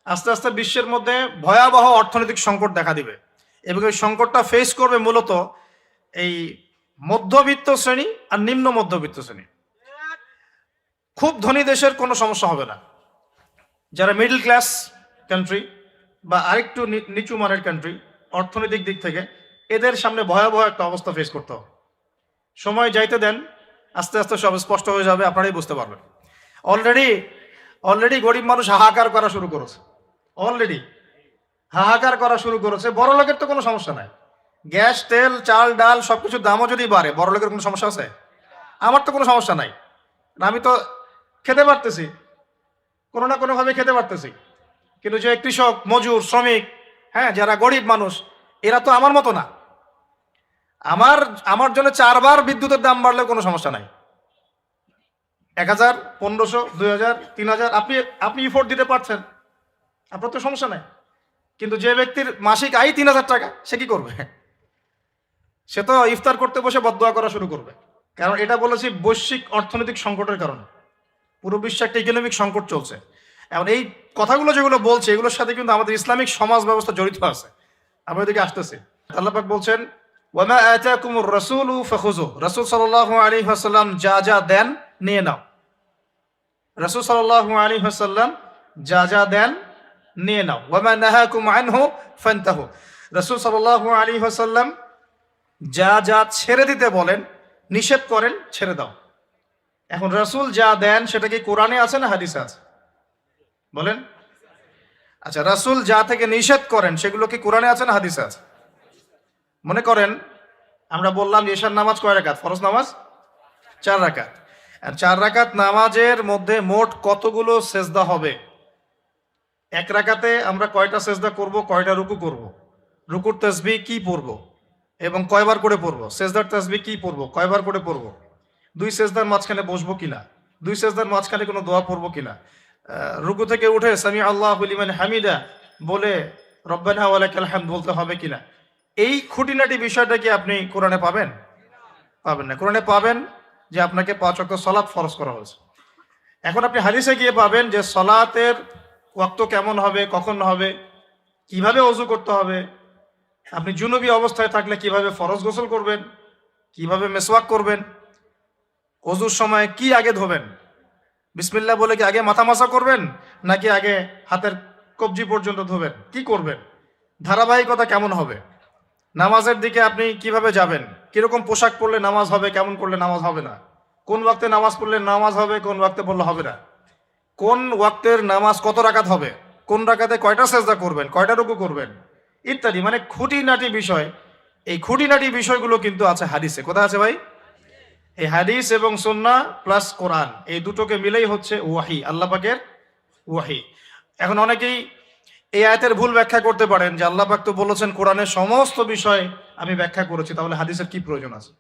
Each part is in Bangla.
আস্তে আস্তে বিশ্বের মধ্যে ভয়াবহ অর্থনৈতিক সংকট দেখা দিবে এবং এই সংকটটা ফেস করবে মূলত এই মধ্যবিত্ত শ্রেণী আর নিম্ন মধ্যবিত্ত শ্রেণী। খুব ধনী দেশের কোনো সমস্যা হবে না, যারা মিডল ক্লাস কান্ট্রি বা আরেকটু নিচু মানের কান্ট্রি অর্থনৈতিক দিক থেকে, এদের সামনে ভয়াবহ একটা অবস্থা ফেস করতে হবে। সময় যাইতে দেন, আস্তে আস্তে সব স্পষ্ট হয়ে যাবে, আপনারাই বুঝতে পারবেন। অলরেডি গরিব মানুষ হাহাকার করা শুরু করেছে, হাহাকার করা শুরু করেছে। বড় লোকের তো কোনো সমস্যা নাই, গ্যাস তেল চাল ডাল সবকিছুর দামও যদি বাড়ে, বড় লোকের কোনো সমস্যা আছে? আমার তো কোনো সমস্যা নাই, আমি তো খেতে পারতেছি, কোনো না কোনোভাবে খেতে পারতেছি। কিন্তু যে কৃষক মজুর শ্রমিক, হ্যাঁ, যারা গরিব মানুষ, এরা তো আমার মতো না। আমার জন্য 4 বার বিদ্যুতের দাম বাড়লেও কোনো সমস্যা নাই। 1000, 1500, 2000, 3000 আপনি ইফোর্ট দিতে পারছেন, আপনার তো সমস্যা নাই। কিন্তু যে ব্যক্তির মাসিক আয় 3000 টাকা, সে কি করবে? সে তো ইফতার করতে বসে বদদোয়া করা শুরু করবে। কারণ এটা বলেছি বৈশ্বিক অর্থনৈতিক সংকটের কারণে পুরো বিশ্বে একটা ইকোনমিক সংকট চলছে। এখন এই কথাগুলো যেগুলো বলছে, এগুলোর সাথে কিন্তু আমাদের ইসলামিক সমাজ ব্যবস্থা জড়িত আছে। আমরা এদিকে আসতেছি। আল্লাহ পাক বলছেন, ওয়ামা আতাকুমুর রাসূলু ফাখুযু, রাসূল সাল্লাল্লাহু আলাইহি ওয়াসাল্লাম যা যা দেন নিয়ে নাও। রাসূল সাল্লাল্লাহু আলাইহি ওয়াসাল্লাম যা যা দেন নিয়ে নাও। ওয়ামা নাহাকুম আনহু ফান্তাহু, রাসূল সাল্লাল্লাহু আলাইহি ওয়াসাল্লাম যা যা ছেড়ে দিতে বলেন, নিষেধ করেন, ছেড়ে দাও। এখন রাসূল যা দেন সেটা কি কোরআনে আছে না হাদিসে আছে? বলেন। আচ্ছা, রাসূল যা থেকে নিষেধ করেন সেগুলো কি কোরআনে আছে না হাদিসে আছে? মনে করেন আমরা বললাম ঈশার নামাজ কয় রাকাত? ফরজ নামাজ 4 রাকাত। আর 4 রাকাত নামাজের মধ্যে মোট কতগুলো সেজদা হবে? এক রাকাতে আমরা কয়টা সেজদা করব, কয়টা রুকু করব, রুকুর তাসবিহ কি পড়ব এবং কয়বার করে পড়ব, সেজদার তাসবিহ কি পড়ব, কয়বার করে পড়ব, 2 সেজদার মাঝখানে বসবো কিনা, 2 সেজদার মাঝখানে কোনো দোয়া পড়বো কিনা, রুকু থেকে উঠে সামি আল্লাহু লিমান হামিদা বলে রব্বানা ওয়া লাকাল হামদ বলতে হবে কিনা, এই খুঁটিনাটি বিষয়টা কি আপনি কোরআনে পাবেন? পাবেন না। কোরআনে পাবেন যে আপনাকে 5 ওয়াক্ত সালাত ফরজ করা হয়েছে। এখন আপনি হাদিসে গিয়ে পাবেন যে সালাতের ওয়াক্ত কেমন হবে, কখন হবে, কিভাবে ওযু করতে হবে, আপনি জুনুবি অবস্থায় থাকলে কিভাবে ফরজ গোসল করবেন, কিভাবে মেসওয়াক করবেন, ওযুর সময় কি আগে ধোবেন, বিসমিল্লাহ বলে কি আগে মাথা মাসা করবেন নাকি আগে হাতের কবজি পর্যন্ত ধোবেন, কি করবেন, ধারাবাহিকতা কেমন হবে, নামাজের দিকে আপনি কিভাবে যাবেন, কিরকম পোশাক পরলে নামাজ হবে, কেমন করলে নামাজ হবে না, কোন ওয়াক্তে নামাজ পড়লে নামাজ হবে, কোন ওয়াক্তে পড়লে হবে না, কোন ওয়াক্তের নামাজ কত রাকাত হবে, কোন রাকাতে কয়টা সেজদা করবেন, কয়টা রুকু করবেন ইত্যাদি, মানে খুঁটিনাটি বিষয়। এই খুঁটিনাটি বিষয়গুলো কিন্তু আছে হাদিসে। কোথায় আছে ভাই? এই হাদিস এবং সুন্নাহ প্লাস কোরআন, এই দুটোকে মিলেই হচ্ছে ওয়াহি, আল্লাহ পাকের ওয়াহি। এখন অনেকেই এই আয়াতের ভুল ব্যাখ্যা করতে পারেন যে আল্লাহ পাক তো বলেছেন কোরআনের সমস্ত বিষয় আমি ব্যাখ্যা করেছি, তাহলে হাদিসের কি প্রয়োজন আছে?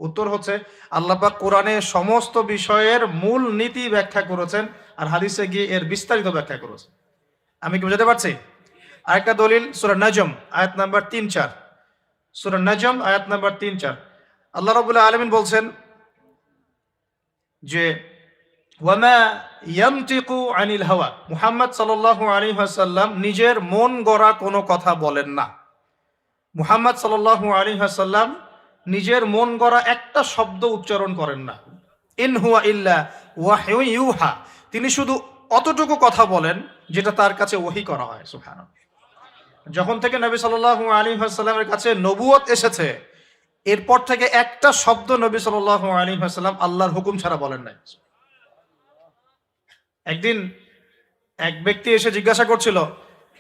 উত্তর হচ্ছে আল্লাহ পাক কোরআনের সমস্ত বিষয়ের মূল নীতি ব্যাখ্যা করেছেন, আর হাদিসে গিয়ে এর বিস্তারিত ব্যাখ্যা করেছেন। আমি কি বুঝাতে পারছি? আরেকটা দলিল সূরা নাজম আয়াত নাম্বার 3-4, সূরা নাজম আয়াত নাম্বার 3-4 আল্লাহ রাব্বুল আলামিন বলছেন যে ওয়ামা ইয়ানতিকু আনিল হাওয়া, মুহাম্মদ সাল্লাল্লাহু আলাইহি ওয়াসাল্লাম নিজের মন গড়া কোনো কথা বলেন না। মুহাম্মদ সাল্লাল্লাহু আলাইহি ওয়াসাল্লাম নিজের মন গড়া একটা শব্দ উচ্চারণ করেন না। ইন হুয়া ইল্লা ওয়াহয়ু ইউহা, তিনি শুধু অতটুকু কথা বলেন যেটা তার কাছে ওহী করা হয়। সুবহানাল্লাহ। যখন থেকে নবী সাল্লাল্লাহু আলাইহি ওয়াসাল্লামের কাছে নবুয়ত এসেছে, এরপর থেকে একটা শব্দ নবী সাল্লাল্লাহু আলাইহি ওয়াসাল্লাম আল্লাহর হুকুম ছাড়া বলেন নাই। একদিন এক ব্যক্তি এসে জিজ্ঞাসা করছিল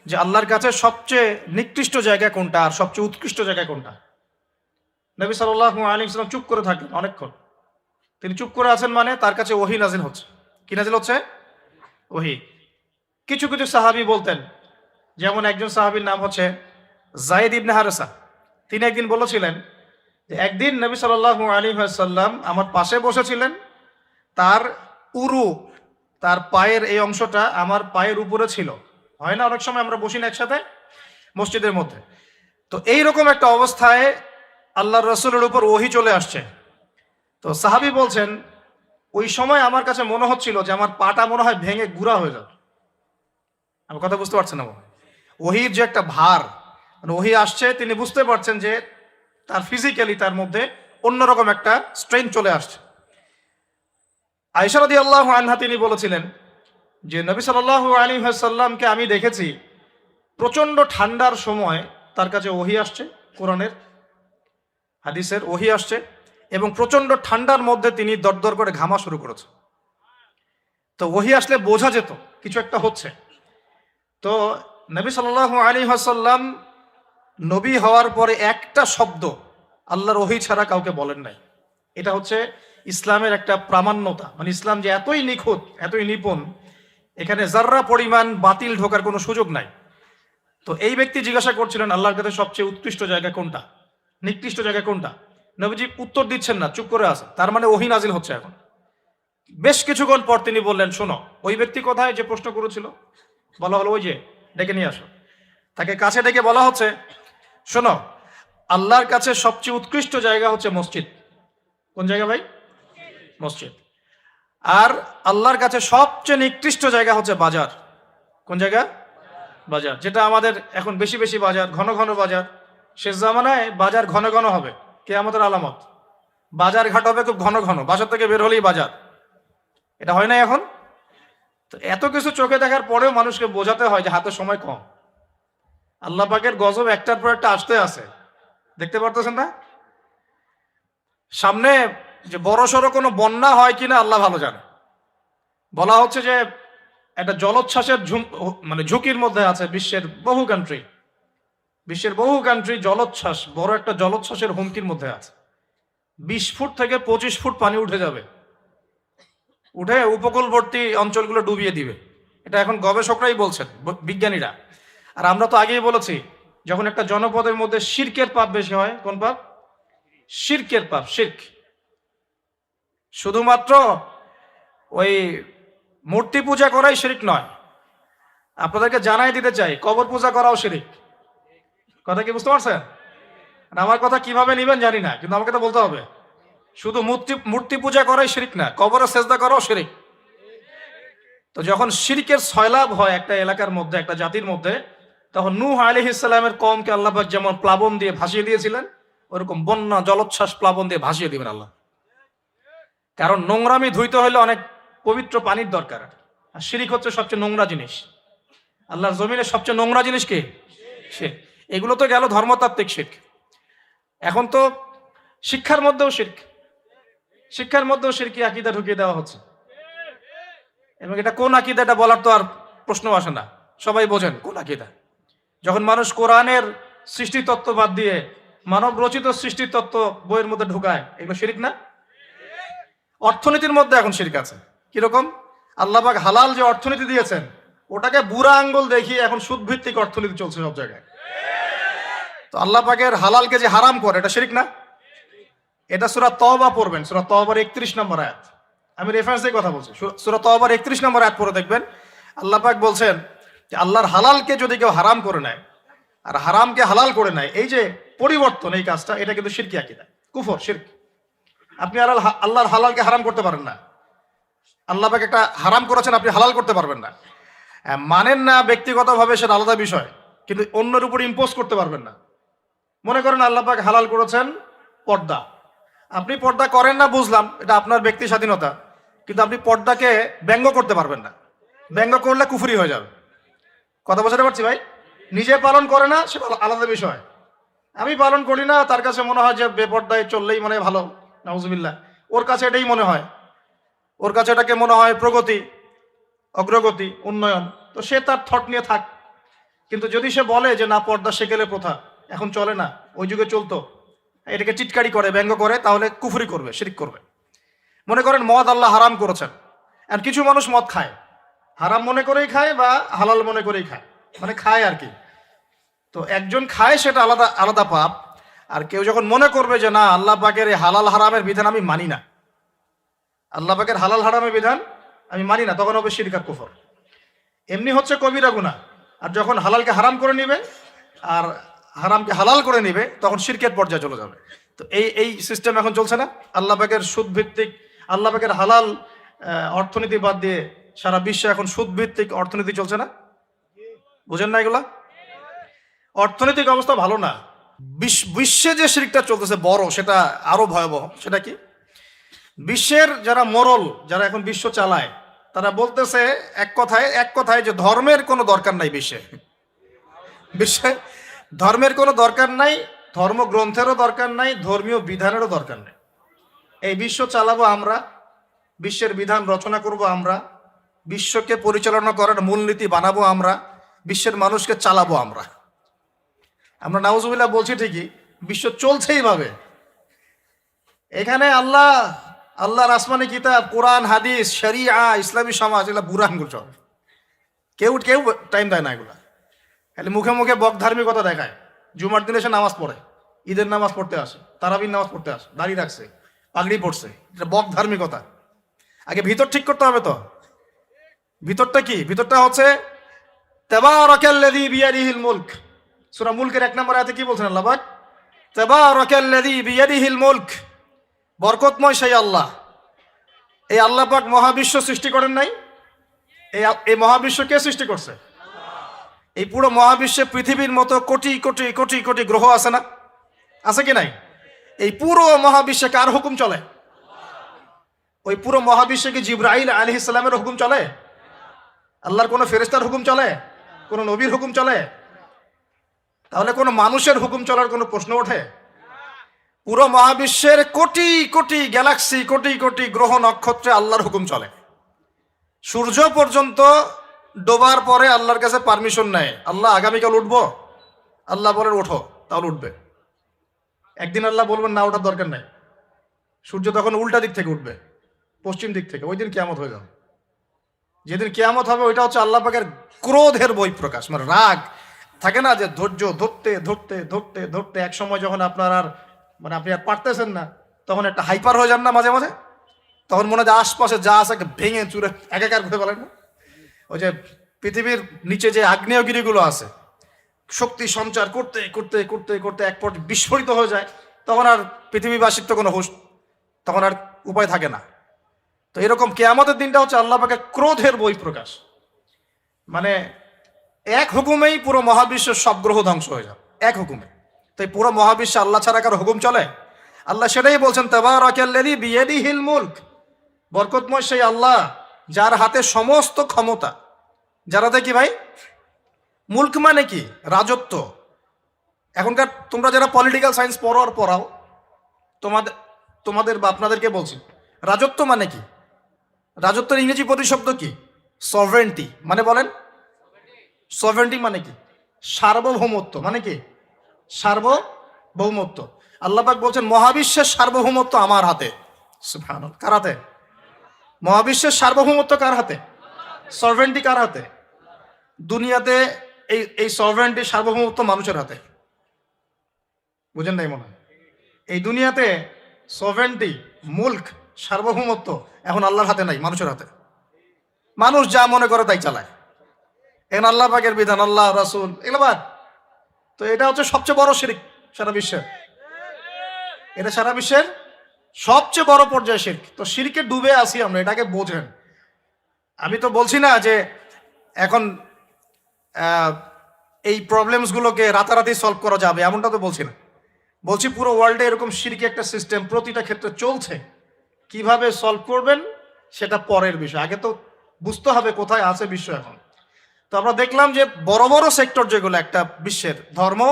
যে আল্লাহর কাছে সবচেয়ে নিকৃষ্ট জায়গা কোনটা আর সবচেয়ে উৎকৃষ্ট জায়গা কোনটা। নবী সাল্লাল্লাহু আলাইহি ওয়াসাল্লাম চুপ করে থাকলেন অনেকক্ষণ। তিনি চুপ করে আছেন মানে তার কাছে ওহী নাজিল হচ্ছে। কি নাজিল হচ্ছে? ওহী। কিছু কিছু সাহাবী বলতেন, যেমন একজন সাহাবীর নাম হচ্ছে যায়েদ ইবনে হারেসা। তিনি একদিন বলেছিলেন যে একদিন নবী সাল্লাল্লাহু আলাইহি ওয়াসাল্লাম আমার পাশে বসেছিলেন, তার উরু, তার পায়ের এই অংশটা আমার পায়ের উপরে ছিল। হয় না অনেক সময় আমরা বসি না একসাথে মসজিদের মধ্যে, তো এইরকম একটা অবস্থায় আল্লাহর রাসূলের উপর ওহী চলে আসছে। তো সাহাবী বলছেন ওই সময় আমার কাছে মনে হচ্ছিল যে আমার পাটা মনে হয় ভেঙে গুঁড়া হয়ে যাবে। আমার কথা বুঝতে পারছেন না? ওহির যে একটা ভার, মানে ওহি আসছে, তিনি বুঝতে পারছেন যে তার ফিজিক্যালি তার মধ্যে অন্যরকম একটা স্ট্রেংথ চলে আসছে। আয়েশা রাদিয়াল্লাহু আনহা তিনি বলেছিলেন যে নবী সাল্লাল্লাহু আলাইহি ওয়াসাল্লামকে আমি দেখেছি প্রচন্ড ঠান্ডার সময় তার কাছে ওহি আসছে, কোরআনের হাদিসের ওহি আসছে, এবং প্রচন্ড ঠান্ডার মধ্যে তিনি দরদর করে ঘামা শুরু করেছে। তো ওহি আসলে বোঝা যেত কিছু একটা হচ্ছে। তো নবী সাল্লাল্লাহু আলাইহি ওয়াসাল্লাম নবী হওয়ার পরে একটা শব্দ আল্লাহর ওহী ছাড়া কাউকে বলেন নাই। এটা হচ্ছে ইসলামের একটা প্রামাণ্যতা, মানে ইসলাম যে এতই নিখুঁত, এতই নিপুণ, এখানে যার্রা পরিমাণ বাতিল ঢোকার কোনো সুযোগ নাই। তো এই ব্যক্তি জিজ্ঞাসা করছিলেন আল্লাহর কাছে সবচেয়ে উৎকৃষ্ট জায়গা কোনটা, নিকৃষ্ট জায়গা কোনটা। নবীজি উত্তর দিচ্ছেন না, চুপ করে আছে, তার মানে ওহী নাজিল হচ্ছে এখন। বেশ কিছুক্ষণ পর তিনি বললেন, শোনো, ওই ব্যক্তি কোথায় যে প্রশ্ন করেছিল? বলা হলো ওই যে, ডেকে নিয়ে আসো। তাকে কাছে ডেকে বলা হচ্ছে, শোনো, আল্লাহর কাছে সবচেয়ে উৎকৃষ্ট জায়গা হচ্ছে মসজিদ। কোন জায়গা ভাই? মসজিদ। আর আল্লাহর কাছে সবচেয়ে নিকৃষ্ট জায়গা হচ্ছে বাজার। কোন জায়গা? বাজার। যেটা আমাদের এখন বেশি বেশি বাজার, ঘন ঘন বাজার। শেষ জামানায় বাজার ঘন ঘন হবে, কিয়ামতের আলামত। বাজার ঘাট হবে খুব ঘন ঘন, বাসা থেকে বের হলেই বাজার। এটা হয় না এখন? তো এত কিছু চোখে দেখার পরেও মানুষকে বোঝাতে হয় যে হাতে সময় কম। আল্লাহ পাকের গজব একটার পর একটা আসতে আছে, দেখতে পারতেছেন না? সামনে যে বড় সড়ো কোনো বন্যা হয় কিনা আল্লাহ ভালো জানে। বলা হচ্ছে যে একটা জলোচ্ছ্বাসের মানে ঝুঁকির মধ্যে আছে বিশ্বের বহু কান্ট্রি। বিশ্বের বহু কান্ট্রি জলোচ্ছ্বাস, বড় একটা জলোচ্ছ্বাসের হুমকির মধ্যে আছে। 20 ফুট থেকে 25 ফুট পানি উঠে যাবে, উঠে উপকূলবর্তী অঞ্চলগুলো ডুবিয়ে দিবে। এটা এখন গবেষকরাই বলছেন, বিজ্ঞানীরা। আর আমরা তো আগেই বলেছি, যখন একটা জনপদের মধ্যে শিরকের পাপ বেশি হয়, কোন পাপ? শিরকের পাপ। শিরক শুধুমাত্র ওই মূর্তি পূজা করাই শিরক নয়, আপনাদেরকে জানাই দিতে চাই, কবর পূজা করাও শিরক। কথা কি বুঝতে পারছেন? আমার কথা কিভাবে নিবেন জানি না, কিন্তু আমাকে তো বলতে হবে। শুধু মূর্তি পূজা করাই শিরক না, কবরে সেজদা করাও শিরক। তো যখন শিরকের সয়লাভ হয় একটা এলাকার মধ্যে, একটা জাতির মধ্যে, তখন নূহ আলাইহিস সালামের কওমকে আল্লাহ পাক যেমন প্লাবন দিয়ে ভাসিয়ে দিয়েছিলেন, ওরকম বন্যা জলোচ্ছ্বাস প্লাবন দিয়ে ভাসিয়ে দিবেন আল্লাহ। কারণ নোংরামি ধুইতে হলে অনেক পবিত্র পানির দরকার, আর শিরক হচ্ছে সবচেয়ে নোংরা জিনিস। আল্লাহর জমিনের সবচেয়ে নোংরা জিনিস কি? শিরক। এগুলো তো গেল ধর্মতাত্ত্বিক শিরক। এখন তো শিক্ষার মধ্যেও শিরক, শিক্ষার মধ্যেও শিরকি আকীদা ঢুকিয়ে দেওয়া হচ্ছে। এবং এটা কোন আকীদা, এটা বলার তো আর প্রশ্ন আসে না, সবাই বোঝেন কোন আকীদা। যখন মানুষ কোরআনের সৃষ্টিতত্ত্ব বাদ দিয়ে মানব রচিত সৃষ্টিতত্ত্ব বইয়ের মধ্যে ঢুকায়, এগুলো শিরক না? অর্থনীতির মধ্যে এখন শিরক আছে। কিরকম? আল্লাহ পাক হালাল যে অর্থনীতি দিয়েছেন, ওটাকে বুড়া আঙ্গুল দেখিয়ে এখন সুদ ভিত্তিক অর্থনীতি চলছে সব জায়গায়। তো আল্লাহ পাকের হালালকে যে হারাম করে, এটা শিরক না? এটা সূরা তওবা পড়বেন, সূরা তওবার 31 নম্বর আয়াত। আমি রেফারেন্স দিয়ে কথা বলছি, সূরা তওবার 31 নম্বর আয়াত পড়ে দেখবেন। আল্লাহ পাক বলছেন যে আল্লাহর হালালকে যদি কেউ হারাম করে নেয় আর হারামকে হালাল করে নেয়, এই যে পরিবর্তন, এই কাজটা, এটা কিন্তু শিরকি আকীদা, কুফর, শিরক। আপনি আল্লাহর হালালকে হারাম করতে পারেন না। আল্লাহ পাক একটা হারাম করেছেন, আপনি হালাল করতে পারবেন না। মানেন না ব্যক্তিগতভাবে, সেটা আলাদা বিষয়, কিন্তু অন্যের উপর ইম্পোজ করতে পারবেন না। মনে করেন আল্লাহ পাক হালাল করেছেন পর্দা, আপনি পর্দা করেন না, বুঝলাম, এটা আপনার ব্যক্তি স্বাধীনতা, কিন্তু আপনি পর্দাকে ব্যঙ্গ করতে পারবেন না। ব্যঙ্গ করলে কুফরি হয়ে যাবে। কথা বোঝাতে পারছি ভাই? নিজে পালন করে না, সেটা আলাদা বিষয়। আমি পালন করি না, তার কাছে মনে হয় যে বেপর্দায় চললেই মানে ভালো, নাউজুবিল্লাহ। ওর কাছে এটাই মনে হয়, ওর কাছে এটাকে মনে হয় প্রগতি, অগ্রগতি, উন্নয়ন। তো সে তার থট নিয়ে থাক। কিন্তু যদি সে বলে যে না, পর্দা সেকেলে প্রথা, এখন চলে না, ওই যুগে চলতো, এটাকে চিৎকারি করে, ব্যঙ্গ করে, তাহলে কুফরি করবে, শিরক করবে। মনে করেন মদ আল্লাহ হারাম করেছেন, আর কিছু মানুষ মদ খায়, হারাম মনে করেই খায় বা হালাল মনে করেই খায়, মানে খায় আর কি। তো একজন খায়, সেটা আলাদা আলাদা পাপ। আর কেউ যখন মনে করবে যে না, আল্লাহ পাকের এই হালাল হারামের বিধান আমি মানি না, আল্লাহ পাকের হালাল হারামের বিধান আমি মানি না, তখন হবে শিরক আর কুফর। এমনি হচ্ছে কবিরা গুনাহ। আর যখন হালালকে হারাম করে নিবে আর হারামকে হালাল করে নিবে, তখন শিরকের পর্যায়ে চলে যাবে। তো এই সিস্টেম এখন চলছে না? আল্লাহ পাকের সুদ ভিত্তিক, আল্লাহ পাকের হালাল অর্থনীতি বাদ দিয়ে সারা বিশ্বে এখন সুদ ভিত্তিক অর্থনীতি চলছে না? বুঝেন না এগুলা? অর্থনৈতিক অবস্থা ভালো না। বিশ্বে যে শিরকটা চলতেছে বড়, সেটা আরো ভয়াবহ। সেটা কি? বিশ্বের যারা মোরল, যারা এখন বিশ্ব চালায়, তারা বলতেছে এক কথায় যে ধর্মের কোনো দরকার নাই বিশ্বে। বিশ্বে ধর্মের কোনো দরকার নাই, ধর্মগ্রন্থেরও দরকার নাই, ধর্মীয় বিধানেরও দরকার নেই। এই বিশ্ব চালাবো আমরা, বিশ্বের বিধান রচনা করব আমরা, বিশ্বকে পরিচালনা করার মূলনীতি বানাবো আমরা, বিশ্বের মানুষকে চালাবো আমরা। আমরা নাউজুবিল্লাহ বলছি ঠিকই, বিশ্ব চলছে এইভাবে। এখানে আল্লাহর আসমানি কিতাব, কোরআন, হাদিস, শরিয়া, ইসলামী সমাজ, এগুলা বুড়া আঙ্গুল সব। কেউ টাইম দেয় না এগুলা। খালি মুখে মুখে বক ধার্মিকতা দেখায়। জুমার দিনে এসে নামাজ পড়ে, ঈদের নামাজ পড়তে আসে, তারাবির নামাজ পড়তে আসে, দাড়ি রাখছে, পাগড়ি পড়ছে, এটা বক ধার্মিকতা। আগে ভিতর ঠিক করতে হবে তো। ভিতরটা কি? ভিতরটা হচ্ছে তাবারাকাল্লাযী বিয়াদিহিল মুলক। সূরা মুলকের 1 নম্বর আয়াতে কি বলছেন আল্লাহ পাক? তাবারাকাল্লাযী বিয়াদিহিল মুলক, বরকতময় সেই আল্লাহ। এই আল্লাহ পাক মহাবিশ্ব সৃষ্টি করেন নাই? এই মহাবিশ্ব কে সৃষ্টি করছে? এই পুরো মহাবিশ্বে পৃথিবীর মতো কোটি কোটি কোটি কোটি গ্রহ আছে না? আছে কি নাই? এই পুরো মহাবিশ্বে কার হুকুম চলে? ওই পুরো মহাবিশ্বে কি জিবরাইল আলাইহিস সালামের হুকুম চলে? আল্লাহর কোনো ফেরেশতার হুকুম চলে? কোনো নবীর হুকুম চলে? তাহলে কোনো মানুষের হুকুম চলার কোনো প্রশ্ন ওঠে? পুরো মহাবিশ্বের কোটি কোটি গ্যালাক্সি, কোটি কোটি গ্রহ নক্ষত্রে আল্লাহর হুকুম চলে। সূর্য পর্যন্ত ডোবার পরে আল্লাহর কাছে পারমিশন নেয়, আল্লাহ আগামীকাল উঠবো, আল্লাহ বলেন ওঠো, তাহলে উঠবে। একদিন আল্লাহ বলবেন না, ওঠার দরকার নেই। সূর্য তখন উল্টা দিক থেকে উঠবে, পশ্চিম দিক থেকে। ওই দিন কিয়ামত হয়ে যাবে। যেদিন কিয়ামত হবে ওইটা হচ্ছে আল্লাহ পাকের ক্রোধের বহিঃপ্রকাশ, মানে রাগ। থাকে না যে ধৈর্য ধরতে ধরতে ধরতে ধরতে এক সময় যখন আপনার আর আপনি আর পারতেছেন না, তখন একটা হাইপার হয়ে যান না মাঝে মাঝে? তখন মনে হয় আশপাশে যা আছে ভেঙে চুরে একাকার করে ফেলেন না? ওই যে পৃথিবীর নিচে যে আগ্নেয়গিরিগুলো আছে, শক্তি সঞ্চার করতে করতে করতে করতে এক পর্যায়ে বিস্ফোরিত হয়ে যায়, তখন আর পৃথিবীবাসীর তো কোনো হুঁশ, তখন আর উপায় থাকে না। তো এরকম কিয়ামতের দিনটা হচ্ছে আল্লাহ পাকের ক্রোধের বহিঃপ্রকাশ। মানে এক হুকুমেই পুরো মহাবিশ্বের সব গ্রহ ধ্বংস হয়ে যাবে, এক হুকুমে। তো এই পুরো মহাবিশ্বে আল্লাহ ছাড়া কারো হুকুম চলে? আল্লাহ সেটাই বলছেন, তাবারাকাল্লাযী বিয়াদিহিল মুলক, বরকতময় সেই আল্লাহ যার হাতে সমস্ত ক্ষমতা। যার হাতে কি ভাই? মুলক মানে কি? রাজত্ব। এখনকার তোমরা যারা পলিটিক্যাল সায়েন্স পড়াও, তোমাদের বা আপনাদেরকে বলছি, রাজত্ব মানে কি? রাজত্বের ইংরেজি প্রতিশব্দ কি? সভরেন্টি। মানে বলেন, সভরেন্টি মানে কি? সার্বভৌমত্ব। মানে কি? সার্বভৌমত্ব। আল্লাহ পাক বলছেন মহাবিশ্বের সার্বভৌমত্ব আমার হাতে। সুবহানাল্লাহ। কার হাতে? মহাবিশ্বের সার্বভৌমত্ব কার হাতে? সভরেন্টি কার হাতে? দুনিয়াতে এই সভরেন্টি, সার্বভৌমত্ব মানুষের হাতে। বুঝেন নাই মনে হয়? এই দুনিয়াতে সভরেন্টি, মুলক, সার্বভৌমত্ব এখন আল্লাহর হাতে নাই, মানুষের হাতে। মানুষ যা মনে করে তাই চালায়। এখন আল্লাহ পাকের বিধান, আল্লাহ রাসূল, এগুলো বাদ। তো এটা হচ্ছে সবচেয়ে বড় শিরক সারা বিশ্বের। এটা সারা বিশ্বের সবচেয়ে বড় পর্যায়ে শিরক। তো শিরকে ডুবে আছি আমরা, এটাকে বোঝেন। আমি তো বলছি না যে এখন এই প্রবলেমসগুলোকে রাতারাতি সলভ করা যাবে, এমনটা তো বলছি না। বলছি পুরো ওয়ার্ল্ডে এরকম শিরকি একটা সিস্টেম প্রতিটা ক্ষেত্রে চলছে। কিভাবে সলভ করবেন সেটা পরের বিষয়, আগে তো বুঝতে হবে কোথায় আছে বিশ্ব এখন। তো আমরা দেখলাম যে বড় বড় সেক্টর যেগুলো একটা বিশ্বের, ধর্ম,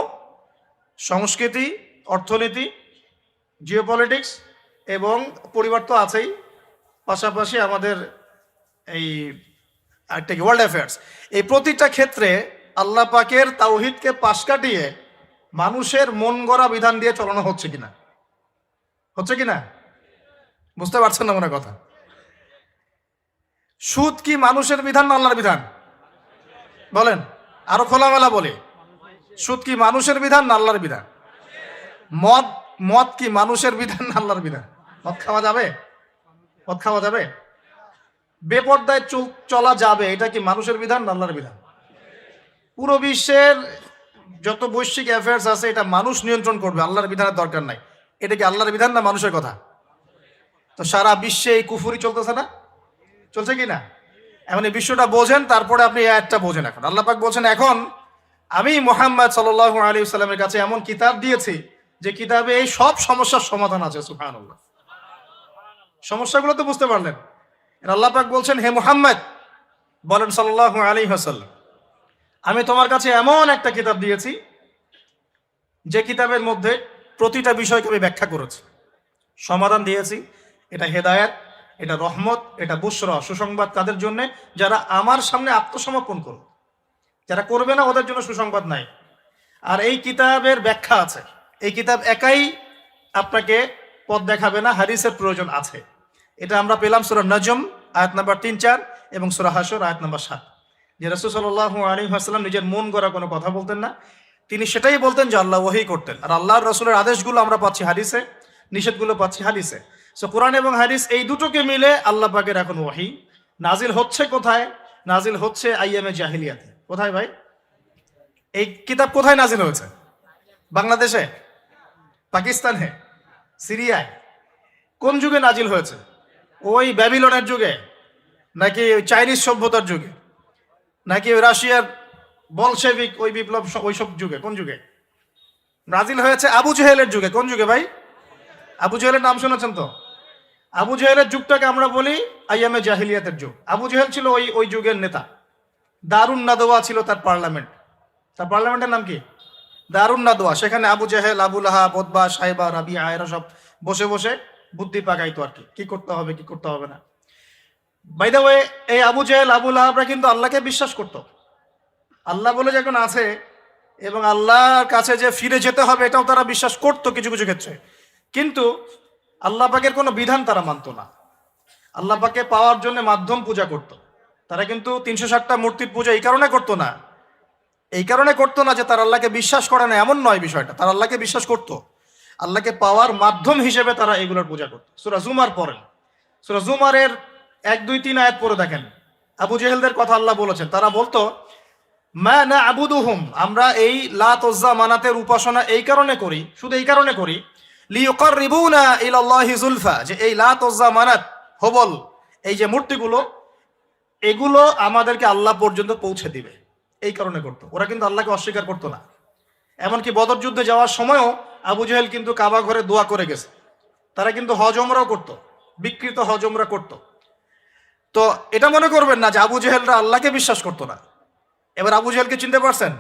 সংস্কৃতি, অর্থনীতি, জিওপলিটিক্স এবং পরিবার তো আছেই, পাশাপাশি আমাদের এই একটা ওয়ার্ল্ড অ্যাফেয়ার্স, এই প্রতিটা ক্ষেত্রে আল্লাহ পাকের তাওহীদকে পাশ কাটিয়ে মানুষের মন গড়া বিধান দিয়ে চলানো হচ্ছে কিনা? হচ্ছে কিনা? বুঝতে পারছেন না মনে কথা? সুদ কি মানুষের বিধান না আল্লাহর বিধান? বলেন, আরো খোলামেলা বলে, সুদ কি মানুষের বিধান না আল্লাহর বিধান? মদ কি মানুষের বিধান না আল্লাহর বিধান? মদ খাওয়া যাবে? মদ খাওয়া যাবে? বেপরদায় চলা যাবে, এটা কি মানুষের বিধান না আল্লাহর বিধান? পুরো বিশ্বের যত বৈশ্বিক অ্যাফেয়ার্স আছে এটা মানুষ নিয়ন্ত্রণ করবে, আল্লাহর বিধানের দরকার নাই। এটা কি আল্লাহর বিধান না মানুষের কথা? তো সারা বিশ্বে এই কুফুরি চলতেছে না? চলছে কি না? এখন এই বিষয়টা বোঝেন, তারপরে আপনি এই আয়াতটা বোঝেন। এখন আল্লাহ পাক বলছেন, এখন আমি মুহাম্মদ সাল্লাল্লাহু আলাইহি ওয়াসাল্লামের কাছে এমন কিতাব দিয়েছি যে কিতাবে এই সব সমস্যার সমাধান আছে। সুবহানাল্লাহ। সমস্যাগুলো তো বুঝতে পারলেন। আল্লাহ পাক বলছেন, হে মুহাম্মদ বলেন সাল্লাল্লাহু আলাইহি ওয়াসাল্লাম, আমি তোমার কাছে এমন একটা কিতাব দিয়েছি যে কিতাবের মধ্যে প্রতিটা বিষয়কে আমি ব্যাখ্যা করেছি, সমাধান দিয়েছি। এটা হেদায়েত, এটা রহমত, এটা বুশরা, সুসংবাদ তাদের জন্য যারা আমার সামনে আত্মসমর্পণ করবে। যারা করবে না ওদের জন্য সুসংবাদ নাই। আর এই কিতাবের ব্যাখ্যা আছে। এই কিতাব একাই আপনাকে পথ দেখাবে না, হাদিসের প্রয়োজন আছে। এটা আমরা পেলাম সূরা নজম আয়াত নাম্বার 3-4 এবং সূরা হাশর আয়াত নাম্বার 7। যে রাসূল সাল্লাল্লাহু আলাইহি ওয়াসাল্লাম নিজের মন গড়া কোনো কথা বলতেন না, তিনি সেটাই বলতেন যে আল্লাহ ওহী করতেন। আর আল্লাহর রাসূলের আদেশগুলো আমরা পাচ্ছি হাদিসে, নিষেধগুলো পাচ্ছি হাদিসে। সো কোরআন এবং হাদিস এই দুটোকে মিলে আল্লাহ পাকের এখন ওহী নাজিল হচ্ছে। কোথায় নাজিল হচ্ছে? আইয়ামে জাহিলিয়াতে। কোথায় ভাই? এই কিতাব কোথায় নাজিল হয়েছে? বাংলাদেশে, পাকিস্তানে, সিরিয়ায়? কোন যুগে নাজিল হয়েছে? ওই ব্যাবিলনের যুগে, নাকি ওই চাইনিজ সভ্যতার যুগে, নাকি ওই রাশিয়ার বলশেভিক ওই বিপ্লব ওইসব যুগে? কোন যুগে নাজিল হয়েছে? আবু জেহেলের যুগে। কোন যুগে ভাই? আবু জেহেলের নাম শুনেছেন তো? আবু জেহেলের যুগটাকে আমরা বলি আইয়ামে জাহিলিয়াতের যুগ। আবু জেহেল ছিল ওই যুগের নেতা। দারুন নাদোয়া ছিল তার পার্লামেন্ট। তার পার্লামেন্টের নাম কি? দারুন নাদোয়া। সেখানে আবু জেহেল, আবু লাহাব, উতবা, সাইবা, রাবিয়া এরা সব বসে বসে বুদ্ধি পাকাইতো আর কি করতে হবে কি করতে হবে না। বাই দ্য ওয়ে, এই আবু জেহেল, আবু লাহাবরা কিন্তু আল্লাহকে বিশ্বাস করত। আল্লাহ বলে যখন আছে এবং আল্লাহর কাছে যে ফিরে যেতে হবে এটাও তারা বিশ্বাস করত কিছু কিছু ক্ষেত্রে। কিন্তু আল্লাহ পাকের কোনো বিধান তারা মানত না। আল্লাহ পাকে পাওয়ার জন্য মাধ্যম পূজা করত। তারা কিন্তু 360টা মূর্তির পূজা এই কারণে করতো না, যে তারা আল্লাহকে বিশ্বাস করে না এমন নয় বিষয়টা। তারা আল্লাহকে বিশ্বাস করত, আল্লাহকে পাওয়ার মাধ্যম হিসেবে তারা এগুলোর পূজা করত। সূরা জুমার পড়েন, সূরা জুমারের 1-2-3 আয়াত পড়ে দেখেন। আবু জেহেলদের কথা আল্লাহ বলেছেন। তারা বলতো, মা না'বুদুহুম, আমরা এই লাত উজ্জা মানাতের উপাসনা এই কারণে করি, শুধু এই কারণে করি, লিয়ুকাররিবুনা ইলাল্লাহি যুলফা, যে এই লাত উজ্জা মানাত, হবল, এই যে মূর্তিগুলো, এগুলো আমাদেরকে আল্লাহ পর্যন্ত পৌঁছে দিবে, এই কারণে করতো। ওরা কিন্তু আল্লাহকে অস্বীকার করতো না। এমনকি বদর যুদ্ধে যাওয়ার সময়ও আবু জেহেল কিন্তু কাবা ঘরে দোয়া করে গেছে। তারা কিন্তু হজ ওমরাও করতো, বিকৃত হজ ওমরা করতো। তো এটা মনে করবেন না যে আবু জেহেলরা আল্লাহকে বিশ্বাস করতো না। এবার আবু জেহেলকে চিনতে পারছেন?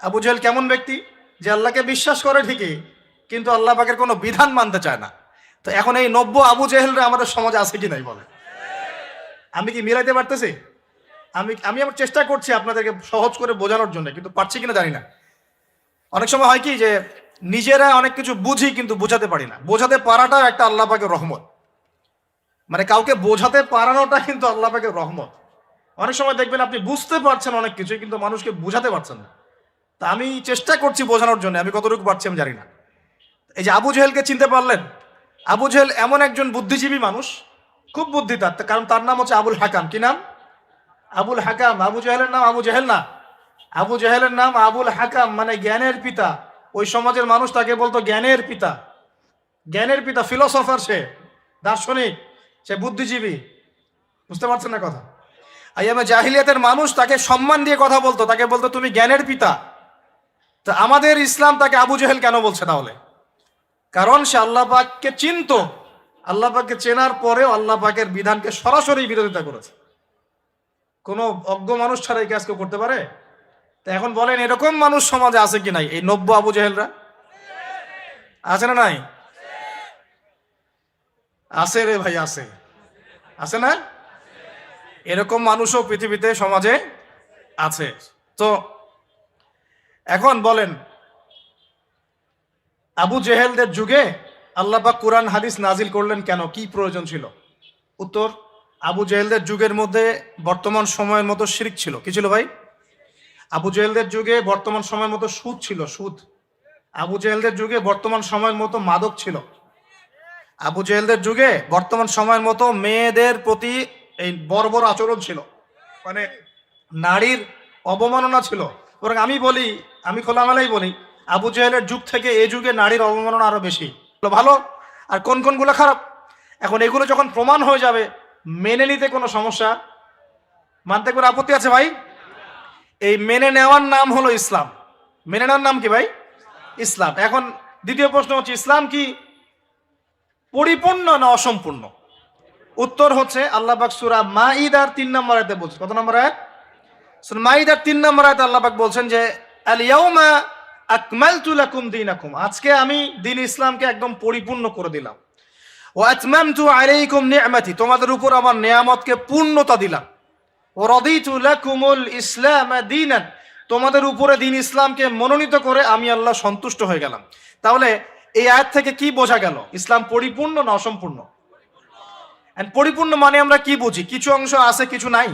আবু জেহেল কেমন ব্যক্তি? যে আল্লাহকে বিশ্বাস করে ঠিকই, কিন্তু আল্লাহ পাকের কোনো বিধান মানতে চায় না। তো এখন এই 90 আবু জেহেলরা আমাদের সমাজে আছে কি নাই বলে? আমি কি মিলাইতে পারতেছি? আমি আমার চেষ্টা করছি আপনাদেরকে সহজ করে বোঝানোর জন্য, কিন্তু পারছি কিনা জানি না। অনেক সময় হয় কি যে নিজেরা অনেক কিছু বুঝি কিন্তু বোঝাতে পারি না। বোঝাতে পারাটা একটা আল্লাহ পাকের রহমত। মানে কাউকে বোঝাতে পারানোটা কিন্তু আল্লাহ পাকের রহমত। অনেক সময় দেখবেন আপনি বুঝতে পারছেন অনেক কিছু, কিন্তু মানুষকে বোঝাতে পারছেন না। তা আমি চেষ্টা করছি বোঝানোর জন্য, আমি কতটুকু পারছি আমি জানি না। এই যে আবু জেহেলকে চিনতে পারলেন? আবু জেহেল এমন একজন বুদ্ধিজীবী মানুষ, খুব বুদ্ধি তার, কারণ তার নাম হচ্ছে আবুল হাকাম। কি নাম? আবুল হাকাম। আবু জেহেলের নাম আবু জেহেল না, আবু জেহেলের নাম আবুল হাকাম, মানে জ্ঞানের পিতা। ওই সমাজের মানুষ তাকে বলতো জ্ঞানের পিতা। জ্ঞানের পিতা, ফিলোসফার, সে দার্শনিক, সে বুদ্ধিজীবী। বুঝতে পারছেন না কথা? আইয়ামে জাহিলিয়াতের মানুষ তাকে সম্মান দিয়ে কথা বলতো, তাকে বলতো তুমি জ্ঞানের পিতা। তা আমাদের ইসলাম তাকে আবু জেহেল কেন বলছে তাহলে? কারণ সে আল্লাহ পাককে চিনত। আল্লাহ পাককে চেনার পরেও আল্লাহ পাকের বিধানকে সরাসরি বিরোধিতা করেছে। কোনো অজ্ঞ মানুষ ছাড়া এই কাজ কেউ করতে পারে? তা এখন বলেন, এরকম মানুষ সমাজে আছে কি নাই? এই 90 আবু জেহেলরা আছে না নাই? আছে রে ভাই, আছে, আছে না? এরকম মানুষও পৃথিবীতে সমাজে আছে। তো এখন বলেন, আবু জেহেলদের যুগে আল্লাহ পাক কুরআন হাদিস নাজিল করলেন কেন? কি প্রয়োজন ছিল? উত্তর, আবু জেহেলদের যুগের মধ্যে বর্তমান সময়ের মতো শিরক ছিল। কি ছিল ভাই? আবু জেহেলদের যুগে বর্তমান সময়ের মতো সুদ ছিল, সুদ। আবু জেহেলদের যুগে বর্তমান সময়ের মতো মাদক ছিল। আবু জেহেলদের যুগে বর্তমান সময়ের মতো মেয়েদের প্রতি এই বর্বর আচরণ ছিল, মানে নারীর অবমাননা ছিল। বরং আমি খোলামেলাই বলি, আবু জেহেলের যুগ থেকে এই যুগে নারীর অবমাননা আরো বেশি ভালো। আর কোন কোনগুলো খারাপ? এখন এগুলো যখন প্রমাণ হয়ে যাবে, মেনে নিতে কোনো সমস্যা মানতে করে আপত্তি আছে ভাই? এই মেনে নেওয়ার নাম হলো ইসলাম। মেনে নেওয়ার নাম কি ভাই? ইসলাম। এখন দ্বিতীয় প্রশ্ন হচ্ছে, ইসলাম কি পরিপূর্ণ না অসম্পূর্ণ? উত্তর হচ্ছে আল্লাহ পাক সূরা মাইদার 3 নম্বর আয়াতে বলছেন। কত নম্বর আয়াত? সূরা মাইদার 3 নম্বর আয়াতে আল্লাহ পাক বলছেন যে আল ইয়াউমা আকমালতু লাকুম দীনাকুম, আজকে আমি দ্বীন ইসলামকে একদম পরিপূর্ণ করে দিলাম। ওয়া আতমামতু আলাইকুম নি'মাতি, তোমাদের উপর আমার নিয়ামতকে পূর্ণতা দিলাম। ওয়া রাদিতু লাকুমুল ইসলাম দীনান, তোমাদের উপরে দ্বীন ইসলামকে মনোনীত করে আমি আল্লাহ সন্তুষ্ট হয়ে গেলাম। তাহলে এই আয়াত থেকে কি বোঝা গেল? ইসলাম পরিপূর্ণ না অসম্পূর্ণ? পরিপূর্ণ মানে আমরা কি বুঝি? কিছু অংশ আছে, কিছু নাই।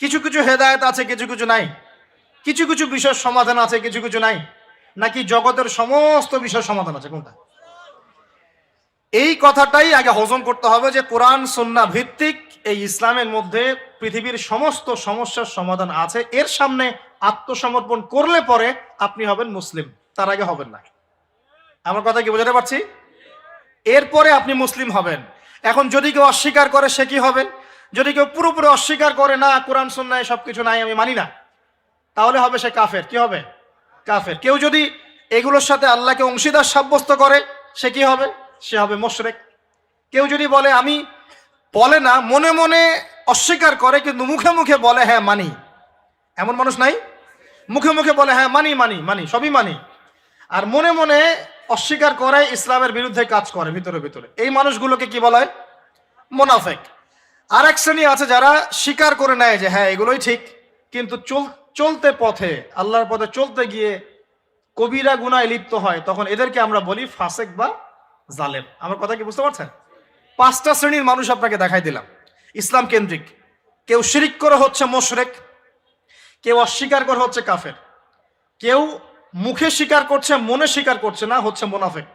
কিছু কিছু হেদায়েত আছে, কিছু কিছু নাই। কিছু কিছু বিষয়ের সমাধান আছে, কিছু কিছু নাই। নাকি জগতের সমস্ত বিষয়ের সমাধান আছে? কোনটা? এই কথাটাই আগে হজম করতে হবে যে কোরআন সুন্নাহ ভিত্তিক এই ইসলামের মধ্যে পৃথিবীর সমস্ত সমস্যার সমাধান আছে। এর সামনে আত্মসমর্পণ করলে পরে আপনি হবেন মুসলিম, তার আগে হবেন না। আমার কথা কি বোঝাতে পারছি? এরপরে আপনি মুসলিম হবেন। এখন যদি কেউ অস্বীকার করে সে কি হবেন? যদি কেউ পুরোপুরি অস্বীকার করে, না কোরআন সুন্নাহ সবকিছু নাই, আমি মানি না, তাহলে হবে সে কাফের। কি হবে? কাফের। কেউ যদি এগুলোর সাথে আল্লাহকে অংশীদার সাব্যস্ত করে সে কি হবে? সে হবে মুশরিক। কেউ যদি বলে আমি, বলে না, মনে মনে অস্বীকার করে কিন্তু মুখে মুখে বলে হ্যাঁ মানি, এমন মানুষ নাই? মুখে মুখে বলে হ্যাঁ মানি মানি মানি সবই মানি, আর মনে মনে অস্বীকার করে, ইসলামের বিরুদ্ধে কাজ করে ভিতরে ভিতরে। এই মানুষগুলোকে কি বলা হয়? মুনাফিক। আর এক শ্রেণী আছে যারা স্বীকার করে নেয় যে হ্যাঁ এগুলোই ঠিক, কিন্তু চলতে পথে, আল্লাহর পথে চলতে গিয়ে কবিরা গুনায় লিপ্ত হয়, তখন এদেরকে আমরা বলি ফাসেক বা জালেম। আমার কথা কি বুঝতে পারছেন? 5টা শ্রেণীর মানুষ আপনাকে দেখাই দিলাম ইসলাম কেন্দ্রিক। কেউ শিরিক করে হচ্ছে মুশরিক, কেউ অস্বীকার করে হচ্ছে কাফের, কেউ মুখে স্বীকার করছে মনে স্বীকার করছে না, হচ্ছে মুনাফিক,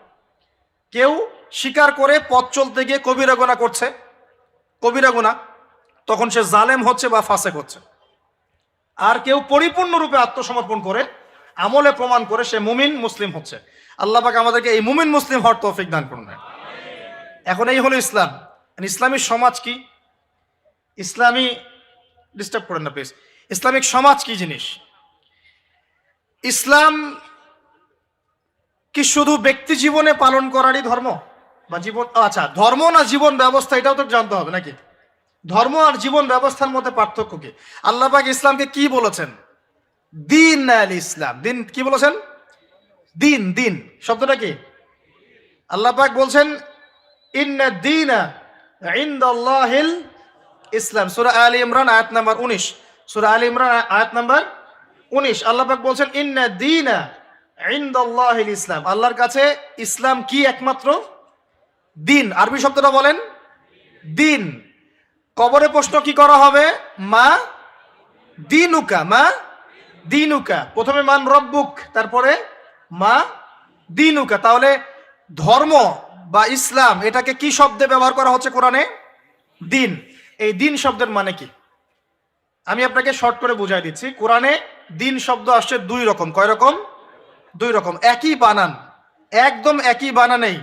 কেউ স্বীকার করে পথ চলতে গিয়ে কবিরা গুনাহ করছে, কবিরা গুনাহ, তখন সে জালেম হচ্ছে বা ফাসেক হচ্ছে। আর কেউ পরিপূর্ণরূপে আত্মসমর্পণ করে আমলে প্রমাণ করে সে মুমিন মুসলিম হচ্ছে। আল্লাহ পাক আমাদেরকে এই মুমিন মুসলিম হওয়ার তৌফিক দান করুন। এখন এই হলো ইসলাম। ইসলামী সমাজ কি? ইসলামী, ডিস্টার্ব করেন না প্লিজ, ইসলামিক সমাজ কি জিনিস? ইসলাম কি শুধু ব্যক্তি জীবনে পালন করারই ধর্ম বা জীবন? আচ্ছা, ধর্ম না জীবন ব্যবস্থা, এটাও তো জানতে হবে নাকি? ধর্ম আর জীবন ব্যবস্থার মধ্যে পার্থক্য কি? আল্লাহ পাক ইসলামকে কি বলেছেন? দিন আল ইসলাম। দিন কি বলেছেন? দিন। দিন শব্দটা কি? আল্লাহ পাক বলছেন ইন্না দীনা ইনদাল্লাহিল ইসলাম। সূরা আলে ইমরান আয়াত নাম্বার 19। সূরা আলে ইমরান আয়াত নাম্বার 19 আল্লাহ পাক বলছেন ইন্না দীনা ইনদাল্লাহিল ইসলাম। আল্লাহর কাছে ইসলাম কি? একমাত্র দিন। আরবি শব্দটা বলেন দিন। কবরে প্রশ্ন কি করা হবে? মা দিনুকা, মা দিনুকা। প্রথমে মান রব্বুক, তারপরে মা দিনুকা। তাহলে ধর্ম বা ইসলাম এটাকে কি শব্দে ব্যবহার করা হচ্ছে কোরআনে? দিন। এই দিন শব্দের মানে কি আমি আপনাকে শর্ট করে বুঝাই দিচ্ছি। কোরআনে দিন শব্দ আসছে 2 রকম। কয় রকম? 2 রকম। একই বানান, একদম একই বানানেই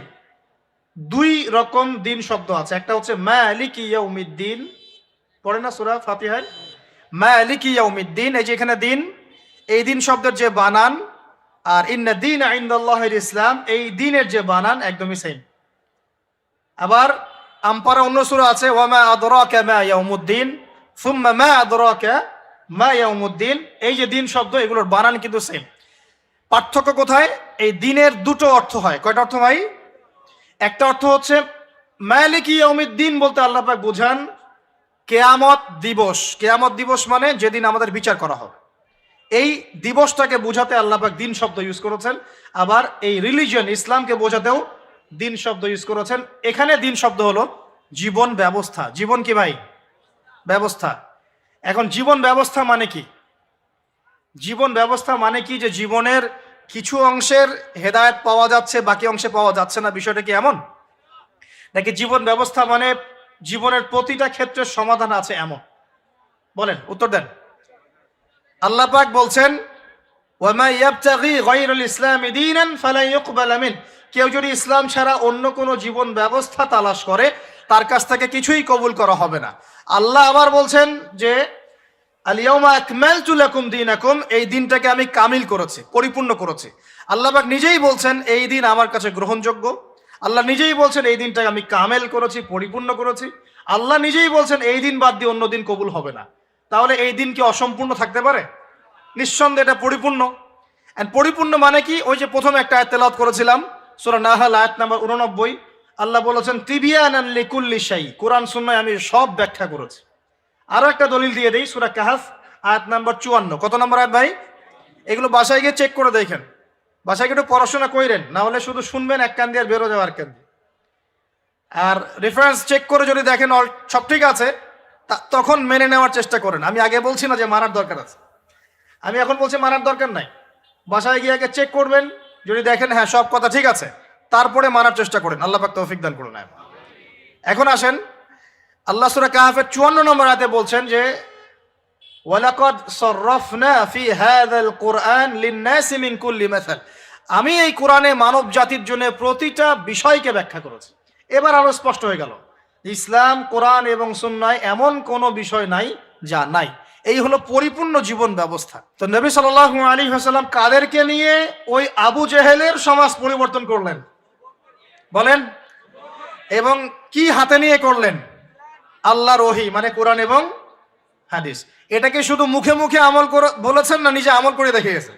2 রকম দিন শব্দ আছে। একটা হচ্ছে মালিকি ইয়াউমিদ্দিন, পড়ে না সূরা ফাতিহায় মালিকি ইয়াউমিদ্দিন, এই যে এখানে দিন, এই দিন শব্দের যে বানান আর ইন্না দীনা ইনদাল্লাহিল ইসলাম, এই দিনের যে বানান একদমই সেম। আবার আমপারা অন্য সূরা আছে ওয়ামা আদরাকা মা ইয়াউমুদ্দিন সুম্মা মা আদরাকা মা ইয়াউমুদ্দিন, এই যে দিন শব্দ এগুলোর বানান কিন্তু সেম। পার্থক্য কোথায়? এই দিনের 2টো অর্থ হয়। কয়টা অর্থ ভাই? একটা অর্থ হচ্ছে মালিকি ইয়াউমিদ্দিন বলতে আল্লাহ পাক বোঝান কিয়ামত দিবস। কিয়ামত দিবস মানে যেদিন আমাদের বিচার করা হবে, এই দিবসটাকে বোঝাতে আল্লাহ পাক দিন শব্দ ইউজ করেছেন। আবার এই রিলিজিয়ন ইসলামকে বোঝাতেও দিন শব্দ ইউজ করেছেন। এখানে দিন শব্দ হলো জীবন ব্যবস্থা। জীবন কি ভাই? ব্যবস্থা। এখন জীবন ব্যবস্থা মানে কি? জীবন ব্যবস্থা মানে কি যে জীবনের কিছু অংশের হেদায়েত পাওয়া যাচ্ছে, বাকি অংশে পাওয়া যাচ্ছে না, বিষয়টা কি এমন? নাকি জীবন ব্যবস্থা মানে জীবনের প্রতিটা ক্ষেত্রে সমাধান আছে এমন? বলেন, উত্তর দেন। আল্লাহ পাক বলছেন ওয়ামা ইয়াবতাগি গায়রাল ইসলামি দীনান ফালা ইউকবালা মিন, কেউ যদি ইসলাম ছাড়া অন্য কোনো জীবন ব্যবস্থা তালাশ করে তার কাছ থেকে কিছুই কবুল করা হবে না। আল্লাহ আবার বলছেন যে আল-ইয়াউমা আকমালতু লাকুম দীনাকুম, এই দিনটাকে আমি কামিল করেছি, পরিপূর্ণ করেছি। আল্লাহ পাক নিজেই বলছেন এই দিন আমার কাছে গ্রহণযোগ্য। আল্লাহ নিজেই বলছেন এই দিনটাকে আমি কামেল করেছি, পরিপূর্ণ করেছি। আল্লাহ নিজেই বলছেন এই দিন বাদ দিয়ে অন্য দিন কবুল হবে না। তাহলে এই দিন কি অসম্পূর্ণ থাকতে পারে? নিঃসন্দেহে এটা পরিপূর্ণ। এন্ড পরিপূর্ণ মানে কি? ওই যে প্রথমে একটা আয়াত তেলাওয়াত করেছিলাম, সূরা নাহল আয়াত নাম্বার 89। আল্লাহ বলেছেন তিবিয়ানান লিকুল্লি শাই, কোরআন সুন্নাহয় আমি সব ব্যাখ্যা করেছি। আরো একটা দলিল দিয়ে দেই, সূরা কাহফ আয়াত নাম্বার 54। কত নম্বর আয়াত ভাই? এগুলো বাসায় গিয়ে চেক করে দেখেন, বাসায় গিয়ে একটু পড়াশোনা কইরেন, না হলে শুধু শুনবেন এক কান দিয়ে আর বেরো যাওয়ার কান দিয়ে। আর রেফারেন্স চেক করে যদি দেখেন সব ঠিক আছে, তখন মেনে নেওয়ার চেষ্টা করেন। আমি আগে বলছি না যে মানার দরকার আছে, আমি এখন বলছি মানার দরকার নাই। বাসায় গিয়ে আগে চেক করবেন, যদি দেখেন হ্যাঁ সব কথা ঠিক আছে, তারপরে মানার চেষ্টা করেন। আল্লাহ পাক তৌফিক দান করুন। এখন আসেন, আল্লাহ সূরা কাহফের 54 নম্বর আয়াতে বলছেন যে ওয়ালাকাদ সাররাফনা ফি হাযাল কুরআন লিন-নাসি মিন কুল্লি মাসাল, আমি এই কোরআনে মানব জাতির জন্য প্রতিটা বিষয়কে ব্যাখ্যা করেছি। এবার আরো স্পষ্ট হয়ে গেল, ইসলাম, কোরআন এবং সুন্নাহয় এমন কোনো বিষয় নাই যা নাই। এই হলো পরিপূর্ণ জীবন ব্যবস্থা। তো নবী সাল্লাল্লাহু আলাইহি ওয়াসাল্লাম কাদেরকে নিয়ে ওই আবু জেহেলের সমাজ পরিবর্তন করলেন বলেন? এবং কি হাতে নিয়ে করলেন? আল্লাহর ওহী, মানে কোরআন এবং হাদিস। এটাকে শুধু মুখে মুখে আমল করে বলেছেন না, নিজে আমল করে দেখিয়েছেন।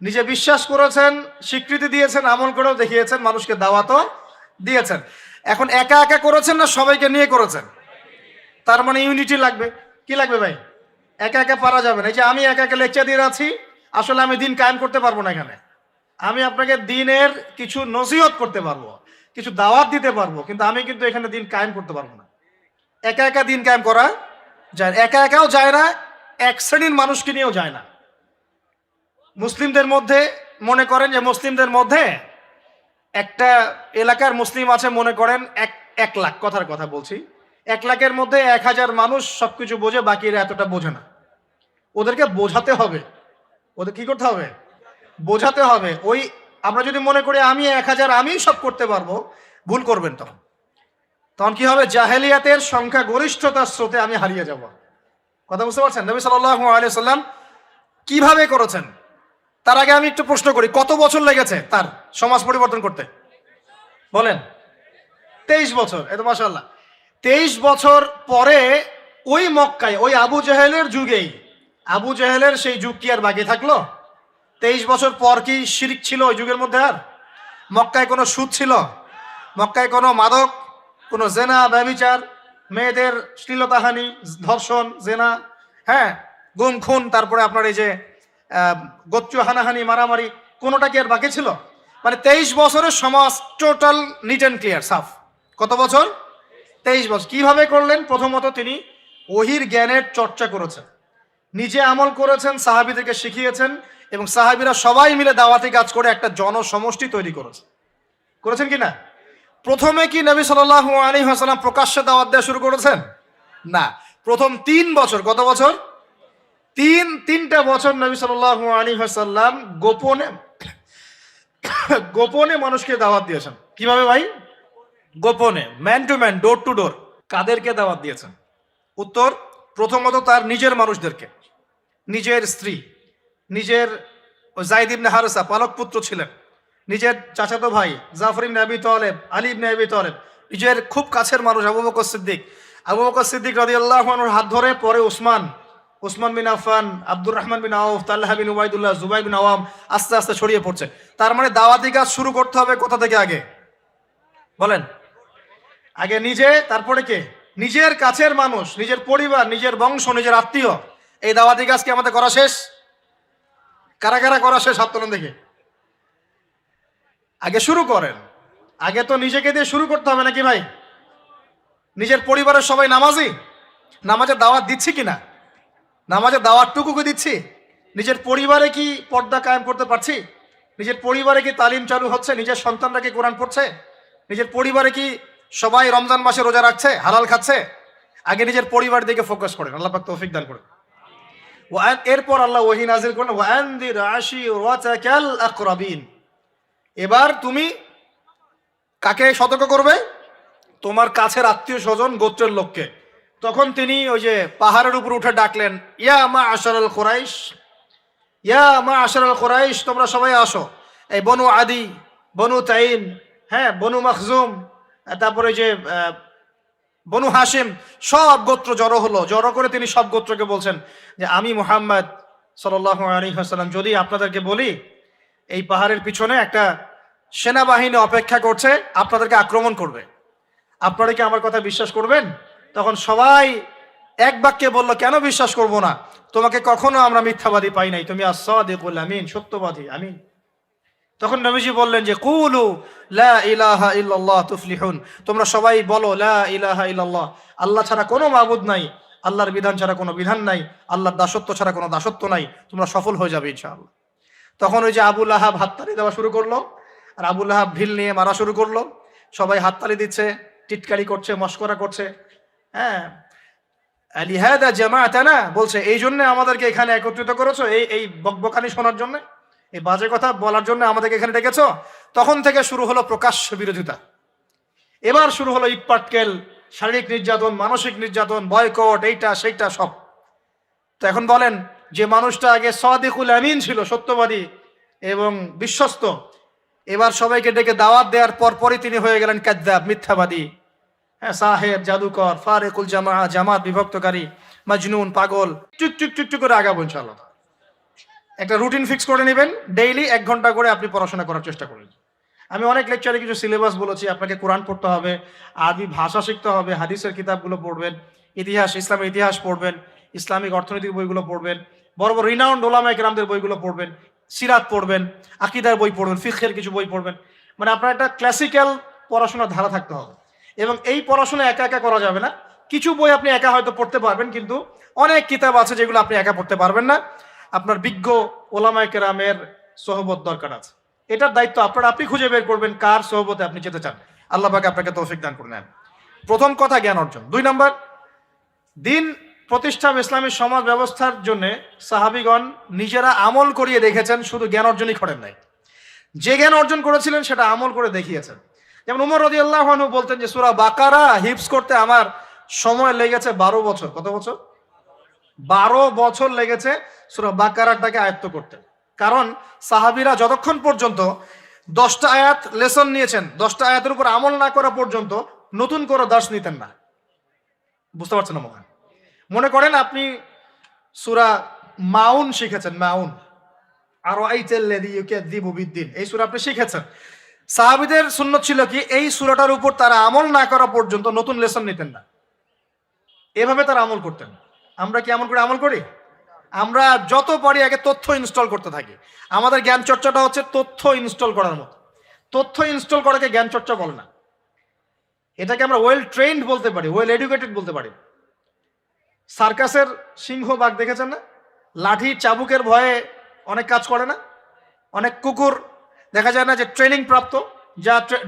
নিজে বিশ্বাস করেছেন, স্বীকৃতি দিয়েছেন, আমল করেও দেখিয়েছেন, মানুষকে দাওয়াতও দিয়েছেন। এখন একা একা করেছেন না সবাইকে নিয়ে করেছেন? তার মানে ইউনিটি লাগবে। কি লাগবে ভাই? একা একা পারা যাবে না। এই যে আমি একা একা লেকচার দিয়ে যাচ্ছি, আসলে আমি দিন কায়েম করতে পারবো না। এখানে আমি আপনাকে দিনের কিছু নসিহত করতে পারবো, কিছু দাওয়াত দিতে পারবো, কিন্তু আমি কিন্তু এখানে দিন কায়েম করতে পারবো না। একা একা দিন কায়েম করা যায়, একা একাও যায় না, এক শ্রেণীর মানুষকে নিয়েও যায় না। মুসলিমদের মধ্যে মনে করেন যে মুসলিমদের মধ্যে একটা এলাকার মুসলিম আছে, মনে করেন 1 লাখ, কথার কথা বলছি, 1 লাখের মধ্যে 1000 মানুষ সবকিছু বোঝে, বাকিরা এতটা বোঝে না। ওদেরকে বোঝাতে হবে। ওদের কি করতে হবে? বোঝাতে হবে। ওই আমরা যদি মনে করি আমি 1000 আমি সব করতে পারবো, ভুল করবেন। তখন কি হবে? জাহেলিয়াতের সংখ্যা গরিষ্ঠতার স্রোতে আমি হারিয়ে যাব। কথা বুঝতে পারছেন? নবী সাল্লাল্লাহু আলাইহি ওয়াসাল্লাম কিভাবে করেছেন? তার আগে আমি একটু প্রশ্ন করি, কত বছর লেগেছে তার সমাজ পরিবর্তন করতে? বলেন। 23 বছর। এই তো মাশাআল্লাহ। 23 বছর পরে ওই মক্কায়, ওই আবু জেহেলের যুগেই, আবু জেহেলের সেই যুগ কি আর বাকি থাকলো? 23 বছর পর কি শিরক ছিল ওই যুগের মধ্যে? আর মক্কায় কোনো সুদ ছিল? মক্কায় কোনো মাদক, কোনো জেনা, ব্যভিচার, মেয়েদের শ্লীলতাহানি, ধর্ষণ, জেনা, হ্যাঁ, গুম খুন, তারপরে আপনার এই যে গোত্র হানাহানি, মারামারি, কোনোটা কি আর বাকি ছিল? মানে 23 বছরের সমাজ টোটাল নিট অ্যান্ড ক্লিয়ার, সাফ। কত বছর? 23 বছর। কিভাবে করলেন? প্রথমত তিনি ওহির জ্ঞানের চর্চা করেছেন, নিজে আমল করেছেন, সাহাবীদেরকে শিখিয়েছেন, এবং সাহাবীরা সবাই মিলে দাওয়াতি কাজ করে একটা জনসমষ্টি তৈরি করেছেন কি না? প্রথমে কি নবী সাল্লাল্লাহু আলাইহি ওয়াসাল্লাম প্রকাশ্যে দাওয়াত দেওয়া শুরু করেছেন? না। প্রথম 3 বছর, কত বছর? তিনটা বছর নবী সাল্লাল্লাহু আলাইহি ওয়াসাল্লাম গোপনে মানুষকে দাওয়াত দিয়েছেন। কিভাবে ভাই? গোপনে, man to man, door to door. কাদেরকে দাওয়াত দিয়েছেন? উত্তর, প্রথমত তার নিজের মানুষদেরকে, নিজের স্ত্রী, নিজের যায়েদ ইবনে হারেসা পালক পুত্র ছিলেন, নিজের চাচাতো ভাই জাফর ইবনে আবি তালেব, আলী ইবনে আবি তালেব, নিজের খুব কাছের মানুষ আবু বকর সিদ্দিক রাদিয়াল্লাহু আনহুর হাত ধরে, পরে ওসমান বিন আফফান, আব্দুর রহমান বিন আউফ, তালহা বিন উবাইদুল্লাহ, জুবাইর বিন আওয়াম, আস্তে আস্তে ছড়িয়ে পড়ছে। তার মানে দাওয়াতি কাজ শুরু করতে হবে কোথা থেকে? আগে বলেন। আগে নিজে, তারপরে কে? নিজের কাছের মানুষ, নিজের পরিবার, নিজের বংশ, নিজের আত্মীয়। এই দাওয়াতি কাজ কি আমাদের করা শেষ? কারা কারা করা শেষ? হাত তোলেন দেখি। আগে শুরু করেন। আগে তো নিজেকে দিয়ে শুরু করতে হবে নাকি ভাই? নিজের পরিবারের সবাই নামাজি, নামাজের দাওয়াত দিচ্ছি কিনা? নামাজের দাওয়াতটুকু দিচ্ছি? নিজের পরিবারে কি পর্দা কায়েম করতে পারছি? নিজের পরিবারে কি তালিম চালু হচ্ছে? নিজের সন্তানরা কি কোরআন পড়ছে? নিজের পরিবারে কি সবাই রমজান মাসে রোজা রাখছে, হালাল খাচ্ছে? আগে নিজের পরিবার দিকে ফোকাস করেন, আল্লাহ পাক তৌফিক দান করেন। এরপর আল্লাহ ওহী নাযিল করলেন, ওয়ানদির আশিরাতাকাল আকরাবিন। এবার তুমি কাকে সতর্ক করবে? তোমার কাছের আত্মীয় স্বজন গোত্রের লোককে। তখন তিনি ওই যে পাহাড়ের উপর উঠে ডাকলেন, ইয়া মা আশারাল কুরাইশ, ইয়া মা আশারাল কুরাইশ, তোমরা সবাই আসো। এই বনু আদি, বনু তাইন, হ্যাঁ বনু মখজুম, তারপরে যে বনু হাশিম, সব গোত্র জড়ো হলো। জড়ো করে তিনি সব গোত্রকে বলছেন যে আমি মুহাম্মদ সাল্লাল্লাহু আলাইহি ওয়াসাল্লাম যদি আপনাদেরকে বলি এই পাহাড়ের পিছনে একটা সেনাবাহিনী অপেক্ষা করছে, আপনাদেরকে আক্রমণ করবে, আপনারা কি আমার কথা বিশ্বাস করবেন? তখন সবাই এক বাক্যে বলল, কেন বিশ্বাস করব না, তোমাকে কখনো আমরা মিথ্যাবাদী পাই নাই, তুমি আস-সাদিকুল আমিন, সত্যবাদী আমিন। তখন নবীজি বললেন যে কুলু লা ইলাহা ইল্লাল্লাহ তুফলিহুন, তোমরা সবাই বলো লা ইলাহা ইল্লাল্লাহ, আল্লাহ ছাড়া কোনো মাবুদ নাই, আল্লাহর বিধান ছাড়া কোনো বিধান নাই, আল্লাহর দাসত্ব ছাড়া কোনো দাসত্ব নাই, তোমরা সফল হয়ে যাবে ইনশাআল্লাহ। তখন ওই যে আবু লাহাব হাততালি দেওয়া শুরু করলো, আর আবু লাহাব ঢিল নিয়ে মারা শুরু করলো। সবাই হাততালি দিচ্ছে, টিটকারি করছে, মস্করা করছে। হ্যাঁ, লিহাদা জামাআতানা, বলছে এই জন্য আমাদেরকে এখানে একত্রিত করেছো, এই বকবকানি শোনার জন্য, এই বাজে কথা বলার জন্য আমাদেরকে এখানে ডেকেছো। তখন থেকে শুরু হলো প্রকাশ্য বিরোধিতা। এবার শুরু হলো ইটপাটকেল, শারীরিক নির্যাতন, মানসিক নির্যাতন, বয়কট, এইটা সেইটা সব। তো এখন বলেন, যে মানুষটা আগে সাদিকুল আমিন ছিল, সত্যবাদী এবং বিশ্বস্ত, এবার সবাইকে ডেকে দাওয়াত দেওয়ার পরই তিনি হয়ে গেলেন কাযযাব, মিথ্যাবাদী, হ্যাঁ সাহেব, জাদুকর, ফারিকুল জামাত বিভক্তকারী, মাজনুন, পাগল। চুক চুক চুক চুক করে আগাবো ইনশাআল্লাহ। একটা রুটিন ফিক্স করে নেবেন, ডেইলি 1 ঘন্টা করে আপনি পড়াশোনা করার চেষ্টা করবেন। আমি অনেক লেকচারে কিছু সিলেবাস বলেছি, আপনাকে কোরআন পড়তে হবে, আরবি ভাষা শিখতে হবে, হাদিসের কিতাবগুলো পড়বেন, ইতিহাস, ইসলামের ইতিহাস পড়বেন, ইসলামিক অর্থনৈতিক বইগুলো পড়বেন, বড় বড় রিনাউন্ড ওলামায়ে কেরামদের বইগুলো পড়বেন, সিরাত পড়বেন, আকীদার বই পড়বেন, ফিকহের কিছু বই পড়বেন। মানে আপনার একটা ক্লাসিক্যাল পড়াশোনার ধারা থাকতে হবে। এবং এই পড়াশোনা একা একা করা যাবে না। কিছু বই আপনি একা হয়তো পড়তে পারবেন, কিন্তু অনেক কিতাব আছে যেগুলো আপনি একা পড়তে পারবেন না। আপনার বিজ্ঞ ওলামায়ে কেরামের সোহবত দরকার আছে। এটার দায়িত্ব আপনি খুঁজে বের করবেন কার সোহবতে আপনি যেতে চান। আল্লাহ পাক আপনাকে তৌফিক দান করুন। প্রথম কথা জ্ঞান অর্জন। 2 নম্বর, দিন প্রতিষ্ঠা, ইসলামী সমাজ ব্যবস্থার জন্য সাহাবীগণ নিজেরা আমল করিয়ে দেখেছেন, শুধু জ্ঞান অর্জনই করেন নাই। যে জ্ঞান অর্জন করেছিলেন সেটা আমল করে দেখিয়েছেন। যেমন উমর রাদিয়াল্লাহু আনহু বলতেন যে সূরা বাকারা হিফজ করতে আমার সময় লেগেছে 12 বছর। কত বছর? 12 বছর লেগেছে সূরা বাকারাটাকে আয়ত্ত করতে। কারণ সাহাবীরা যতক্ষণ পর্যন্ত 10টা আয়াত লেসন নিয়েছেন, 10টা আয়াতের উপর আমল না করা পর্যন্ত নতুন করে দার্স নিতেন না। বুঝতে পারছেন না? মনে করেন আপনি সূরা মাউন শিখেছেন, মাউন, আরাআইতাল্লাযী ইউকাযযিবু বিদ্দিন, এই সূরা আপনি শিখেছেন। সাহাবীদের সুন্নত ছিল কি, এই সূরাটার উপর তারা আমল না করা পর্যন্ত নতুন লেসন নিতেন না। এভাবে তারা আমল করতেন। আমরা কি এমন করে আমল করি? আমরা যত পারি আগে তথ্য ইনস্টল করতে থাকি। আমাদের জ্ঞান চর্চাটা হচ্ছে তথ্য ইনস্টল করার মতো। তথ্য ইনস্টল করাকে জ্ঞান চর্চা বলে না। এটাকে আমরা ওয়েল ট্রেন্ড বলতে পারি, ওয়েল এডুকেটেড বলতে পারি। সার্কাসের সিংহ বাঘ দেখেছেন না? লাঠি চাবুকের ভয়ে অনেক কাজ করে না? অনেক কুকুর দেখা যায় না যে ট্রেনিং প্রাপ্ত,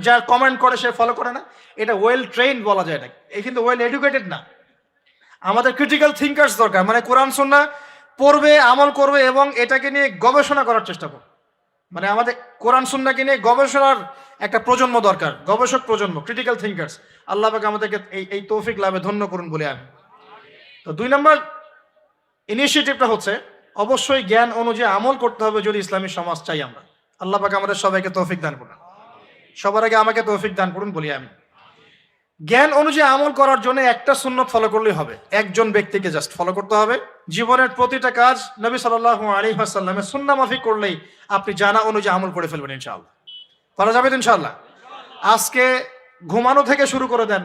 যা কমেন্ট করে সে ফলো করে না? এটা ওয়েল ট্রেন্ড বলা যায় না, এই কিন্তু ওয়েল এডুকেটেড না। আমাদের ক্রিটিক্যাল থিঙ্কার্স দরকার, মানে কোরআন সুন্নাহ পড়বে, আমল করবে এবং এটাকে নিয়ে গবেষণা করার চেষ্টা করবে। মানে আমাদের কোরআন সুন্নাহকে নিয়ে গবেষণার একটা প্রজন্ম দরকার, গবেষক প্রজন্ম, ক্রিটিক্যাল থিঙ্কার্স। আল্লাহ পাক আমাদেরকে এই তৌফিক লাভে ধন্য করুন বলে আমি। তো 2 নম্বর ইনিশিয়েটিভটা হচ্ছে অবশ্যই জ্ঞান অনুযায়ী আমল করতে হবে যদি ইসলামী সমাজ চাই আমরা। আল্লাহ পাক আমাদের সবাইকে তৌফিক দান করুন। সবার আগে আমাকে তৌফিক দান করুন বলি আমি। জ্ঞান অনুযায়ী আমল করার জন্য একটা সুন্নত ফলো করলেই হবে, একজন ব্যক্তিকে জাস্ট ফলো করতে হবে। জীবনের প্রতিটা কাজ নবী সাল্লাল্লাহু আলাইহি ওয়াসাল্লামের সুন্নাহ মাফিক করলেই আপনি জানা অনুযায়ী আমল করে ফেলবেন ইনশাআল্লাহ। পারা যাবে তো ইনশাআল্লাহ? আজকে ঘুমানো থেকে শুরু করে দেন,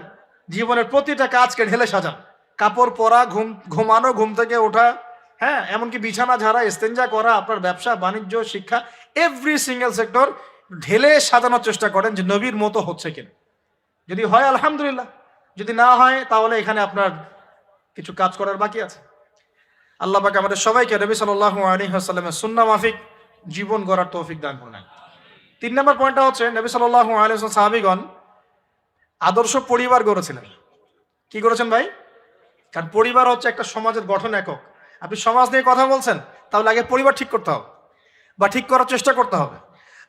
জীবনের প্রতিটা কাজকে ঢেলে সাজান। কাপড় পরা, ঘুমানো, ঘুম থেকে ওঠা, হ্যাঁ এমনকি বিছানা ঝাড়া, ইস্তেঞ্জা করা, আপনার ব্যবসা বাণিজ্য, শিক্ষা, এভরি সিঙ্গেল সেক্টর ঢেলে সাজানোর চেষ্টা করেন যে নবীর মতো হচ্ছে কিনা। যদি হয় আলহামদুলিল্লাহ, যদি না হয় তাহলে এখানে আপনার কিছু কাজ করার বাকি আছে। আল্লাহ পাক আমাদের সবাইকে নবী সাল্লাল্লাহু আলাইহি ওয়াসাল্লামের সুন্নাহ মাফিক জীবন গড়ার তৌফিক দান করুন। 3 নম্বর পয়েন্টটা হচ্ছে নবী সাল্লাল্লাহু আলাইহি ওয়াসাল্লাম সাহাবীগণ আদর্শ পরিবার গড়েছিলেন। কি করেছেন ভাই? কারণ পরিবার হচ্ছে একটা সমাজের গঠন একক। আপনি সমাজ নিয়ে কথা বলছেন, তাহলে আগে পরিবার ঠিক করতে হবে বা ঠিক করার চেষ্টা করতে হবে।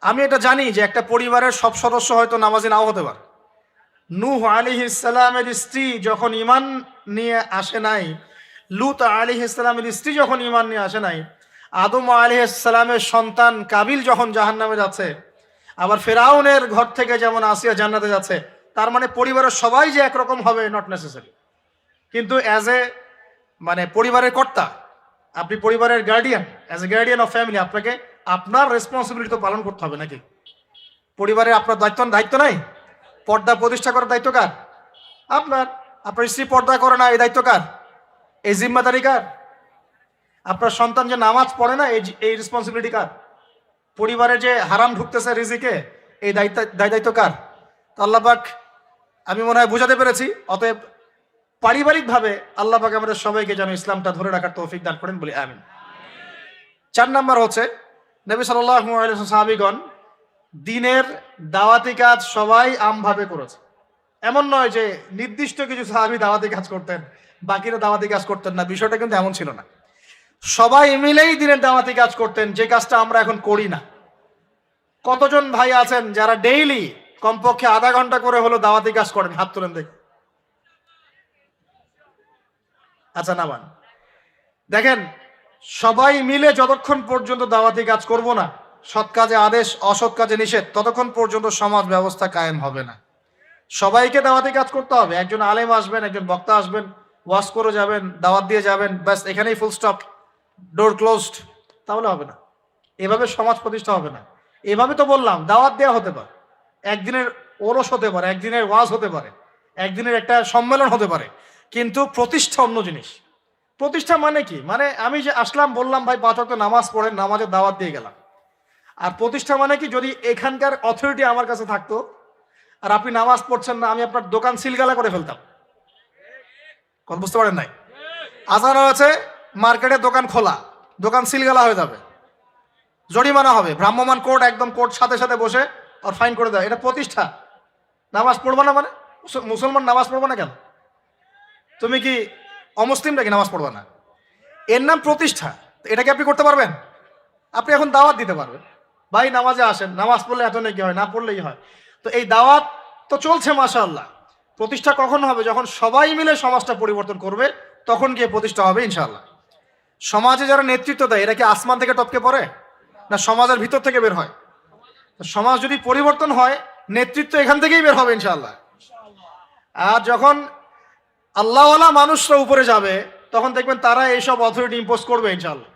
আমি এটা জানি যে একটা পরিবারের সব সদস্য হয়তো নামাজি নাও হতে পারে, নূহ আলাইহিস সালামের স্ত্রী যখন ঈমান নিয়ে আসে নাই, লূত আলাইহিস সালামের স্ত্রী যখন ঈমান নিয়ে আসে নাই, আদম আলাইহিস সালামের সন্তান কাবিল যখন জাহান্নামে যাচ্ছে, আবার ফেরাউনের ঘর থেকে যেমন আসিয়া জান্নাতে যাচ্ছে, তার মানে পরিবারের সবাই যে একরকম হবে নট নেসেসারি। কিন্তু অ্যাজ এ মানে পরিবারের কর্তা, আপনি পরিবারের guardian, as a guardian of family, আপনাকে আপনার রেসপন্সিবিলিটি তো পালন করতে হবে নাকি? পরিবারে আপনার দায়িত্ব নাই? পর্দা প্রতিষ্ঠা করার দায়িত্ব কার? আপনার। আপনার স্ত্রী পর্দা করে না, এই দায়িত্ব কার? এই জিম্মাদারি কার? আপনার সন্তান যে নামাজ পড়ে না, এই রেসপন্সিবিলিটি কার? পরিবারে যে হারাম ঢুকতেছে রিজিকে, এই দায়িত্ব কার? তো আল্লাহ পাক, আমি মনে হয় বুঝাতে পেরেছি। অতএব পারিবারিকভাবে আল্লাহ পাক আমাদের সবাইকে যেন ইসলামটা ধরে রাখার তৌফিক দান করেন, বলি আমিন। 4 নাম্বার হচ্ছে, নবী সাল্লাল্লাহু আলাইহি ওয়াসাল্লাম সাহাবীগণ দিনের দাওয়াতি কাজ সবাই আমভাবে করেছে। এমন নয় যে নির্দিষ্ট কিছু সাহাবী দাওয়াতি কাজ করতেন, বাকিরা দাওয়াতি কাজ করতেন না, বিষয়টা কিন্তু এমন ছিল না। সবাই মিলেই দিনের দাওয়াতি কাজ করতেন, যে কাজটা আমরা এখন করি না। কতজন ভাই আছেন যারা ডেইলি কমপক্ষে আধা ঘন্টা করে হলো দাওয়াতি কাজ করেন? হাত তুলেন দেখি। আচ্ছা, নামান। দেখেন, সবাই মিলে যতক্ষণ পর্যন্ত দাওয়াতি কাজ করব না, সৎ কাজে আদেশ অসৎ কাজে নিষেধ, ততক্ষণ পর্যন্ত সমাজ ব্যবস্থা কায়েম হবে না। সবাইকে দাওয়াতি কাজ করতে হবে। একজন আলেম আসবেন, একজন বক্তা আসবেন, ওয়াজ করে যাবেন, দাওয়াত দিয়ে যাবেন, ব্যাস এখানেই ফুল স্টপ, ডোর ক্লোজড, তাহলে হবে না। এভাবে সমাজ প্রতিষ্ঠা হবে না। এভাবে তো বললাম, দাওয়াত দেওয়া হতে পারে, একদিনের ওরস হতে পারে, একদিনের ওয়াজ হতে পারে, একদিনের একটা সম্মেলন হতে পারে, কিন্তু প্রতিষ্ঠা অন্য জিনিস। প্রতিষ্ঠা মানে কি? মানে আমি যে আসলাম, বললাম ভাই 5 ওয়াক্ত নামাজ পড়েন, নামাজের দাওয়াত দিয়ে গেলাম। আর প্রতিষ্ঠা মানে কি? যদি এখানকার অথরিটি আমার কাছে থাকতো আর আপনি নামাজ পড়ছেন না, আমি আপনার দোকান সিলগালা করে ফেলতাম। কথা বুঝতে পারেন নাই? আজান হয়েছে, মার্কেটে দোকান খোলা, দোকান সিলগালা হয়ে যাবে, জরিমানা হবে, ভ্রাম্যমাণ কোর্ট, একদম কোর্ট সাথে সাথে বসে আর ফাইন করে দেয়। এটা প্রতিষ্ঠা। নামাজ পড়বো না মানে? মুসলমান নামাজ পড়বো না কেন? তুমি কি অমুসলিম নাকি নামাজ পড়বো না? এর নাম প্রতিষ্ঠা। এটা কি আপনি করতে পারবেন? আপনি এখন দাওয়াত দিতে পারবেন, ভাই নামাজে আসেন, নামাজ পড়লে এত নাকি হয়, না পড়লেই হয়। তো এই দাওয়াত তো চলছে মাশাআল্লাহ। প্রতিষ্ঠা কখন হবে? যখন সবাই মিলে সমাজটা পরিবর্তন করবে, তখন গিয়ে প্রতিষ্ঠা হবে ইনশাআল্লাহ। সমাজে যারা নেতৃত্ব দেয়, এরা কি আসমান থেকে টপকে পড়ে, না সমাজের ভিতর থেকে বের হয়? সমাজ যদি পরিবর্তন হয়, নেতৃত্ব এখান থেকেই বের হবে ইনশাআল্লাহ। আর যখন আল্লাহওয়ালা মানুষরা উপরে যাবে, তখন দেখবেন তারা এইসব অথরিটি ইম্পোজ করবে ইনশাআল্লাহ।